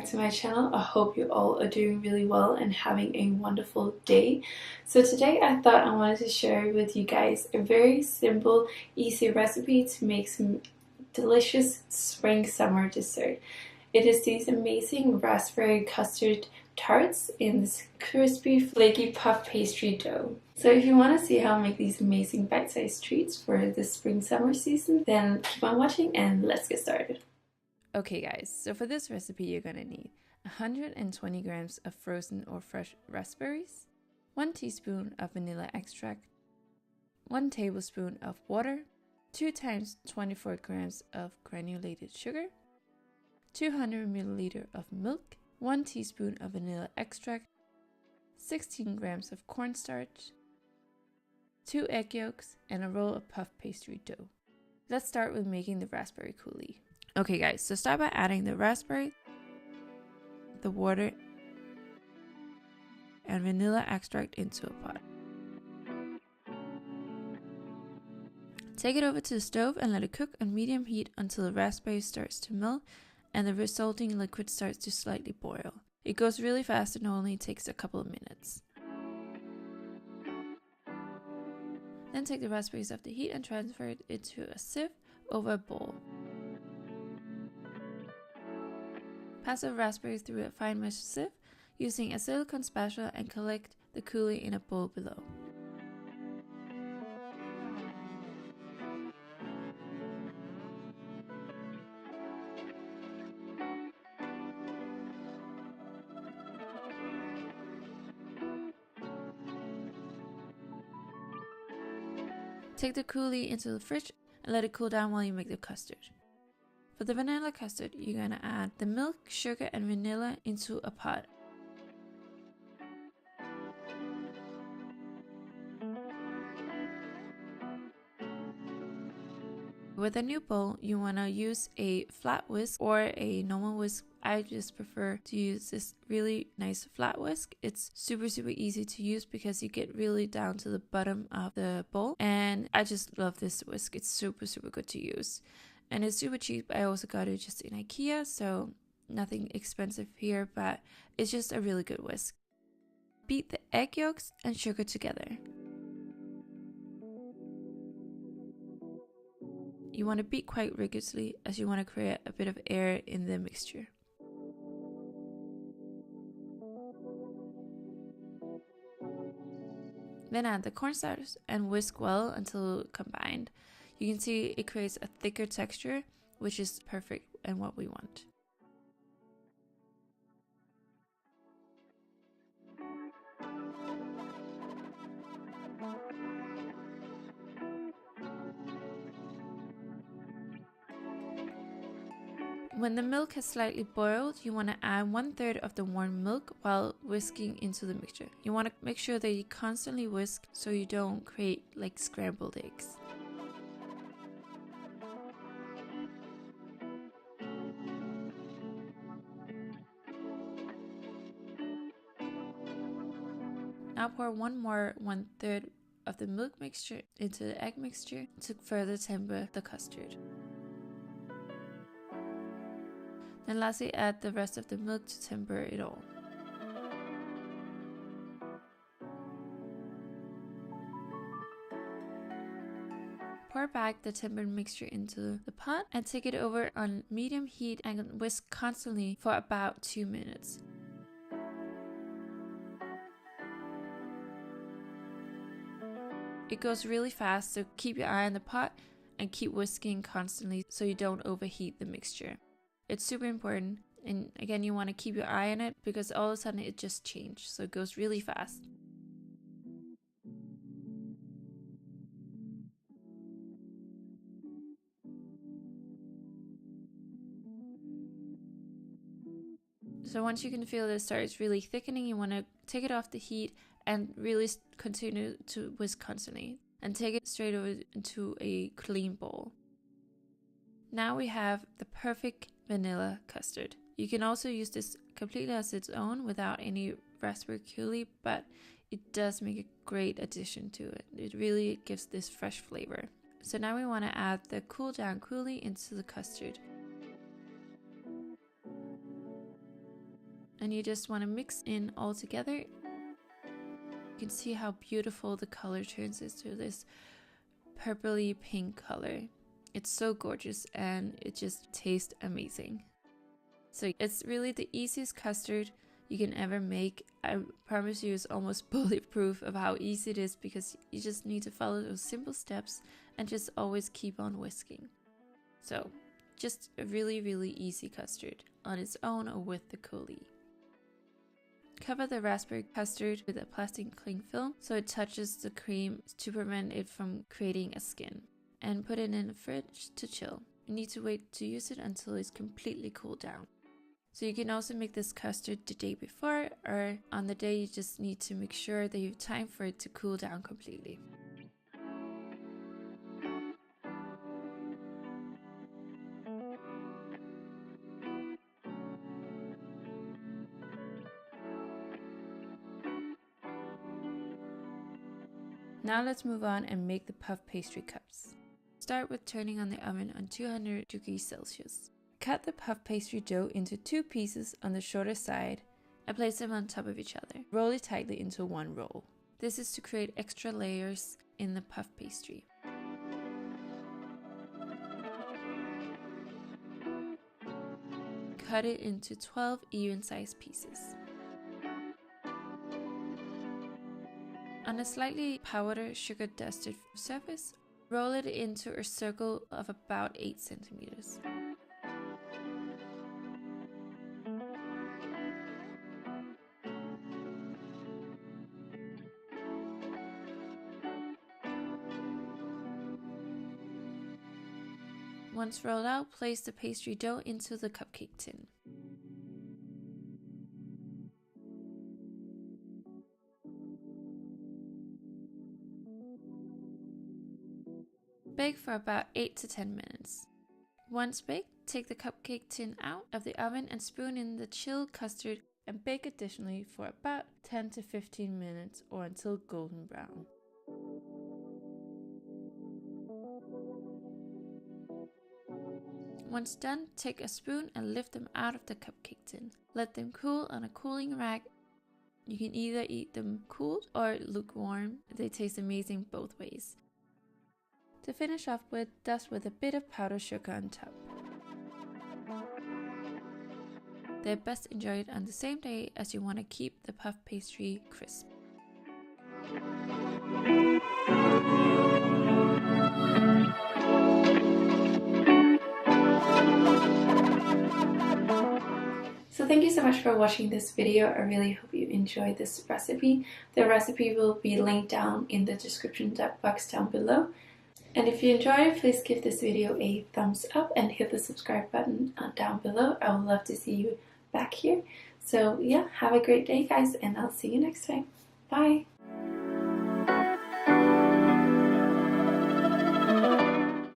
to my channel. I hope you all are doing really well and having a wonderful day. So today I thought I wanted to share with you guys a very simple, easy recipe to make some delicious spring summer dessert. It is these amazing raspberry custard tarts in this crispy, flaky puff pastry dough. So if you want to see how I make these amazing bite-sized treats for the spring summer season, then keep on watching and let's get started. Okay guys, so for this recipe you're gonna need 120 grams of frozen or fresh raspberries, 1 teaspoon of vanilla extract, 1 tablespoon of water, 2 times 24 grams of granulated sugar, 200 milliliter of milk, 1 teaspoon of vanilla extract, 16 grams of cornstarch, 2 egg yolks, and a roll of puff pastry dough. Let's start with making the raspberry coulis. Okay guys, so start by adding the raspberry, the water, and vanilla extract into a pot. Take it over to the stove and let it cook on medium heat until the raspberry starts to melt and the resulting liquid starts to slightly boil. It goes really fast and only takes a couple of minutes. Then take the raspberries off the heat and transfer it into a sieve over a bowl. Pass the raspberries through a fine mesh sieve using a silicone spatula and collect the coulis in a bowl below. Take the coulis into the fridge and let it cool down while you make the custard. For the vanilla custard, you're going to add the milk, sugar, and vanilla into a pot. With a new bowl, you want to use a flat whisk or a normal whisk. I just prefer to use this really nice flat whisk. It's super easy to use because you get really down to the bottom of the bowl. And I just love this whisk. It's super good to use. And it's super cheap. I also got it just in IKEA, so nothing expensive here, but it's just a really good whisk. Beat the egg yolks and sugar together. You want to beat quite rigorously as you want to create a bit of air in the mixture. Then add the cornstarch and whisk well until combined. You can see it creates a thicker texture, which is perfect and what we want. When the milk has slightly boiled, you want to add 1/3 of the warm milk while whisking into the mixture. You want to make sure that you constantly whisk so you don't create like scrambled eggs. Now pour 1/3 of the milk mixture into the egg mixture to further temper the custard. Then lastly add the rest of the milk to temper it all. Pour back the tempered mixture into the pot and take it over on medium heat and whisk constantly for about 2 minutes. It goes really fast, so keep your eye on the pot and keep whisking constantly so you don't overheat the mixture. It's super important, and again you want to keep your eye on it because all of a sudden it just changed, so it goes really fast. So once you can feel that it starts really thickening, you want to take it off the heat and really continue to whisk constantly and take it straight over into a clean bowl. Now we have the perfect vanilla custard. You can also use this completely as its own without any raspberry coulis, but it does make a great addition to it. It really gives this fresh flavor. So now we want to add the cooled down coulis into the custard. and you just want to mix in all together. You can see how beautiful the color turns into this purpley pink color. It's so gorgeous and it just tastes amazing. So it's really the easiest custard you can ever make. I promise you, it's almost bulletproof of how easy it is, because you just need to follow those simple steps and just always keep on whisking. So just a really, really easy custard on its own or with the coulis. Cover the raspberry custard with a plastic cling film so it touches the cream to prevent it from creating a skin, and put it in the fridge to chill. You need to wait to use it until it's completely cooled down. So you can also make this custard the day before, or on the day you just need to make sure that you have time for it to cool down completely. Now let's move on and make the puff pastry cups. Start with turning on the oven on 200 degrees Celsius. Cut the puff pastry dough into 2 pieces on the shorter side and place them on top of each other. Roll it tightly into one roll. This is to create extra layers in the puff pastry. Cut it into 12 even-sized pieces. On a slightly powdered sugar dusted surface, roll it into a circle of about 8 centimeters. Once rolled out, place the pastry dough into the cupcake tin. Bake for about 8 to 10 minutes. Once baked, take the cupcake tin out of the oven and spoon in the chilled custard and bake additionally for about 10 to 15 minutes or until golden brown. Once done, take a spoon and lift them out of the cupcake tin. Let them cool on a cooling rack. You can either eat them cooled or lukewarm. They taste amazing both ways. To finish off with, dust with a bit of powdered sugar on top. They're best enjoyed on the same day as you want to keep the puff pastry crisp. So thank you so much for watching this video. I really hope you enjoyed this recipe. The recipe will be linked down in the description box down below. And if you enjoyed it, please give this video a thumbs up and hit the subscribe button down below. I would love to see you back here. So yeah, have a great day guys, and I'll see you next time. Bye!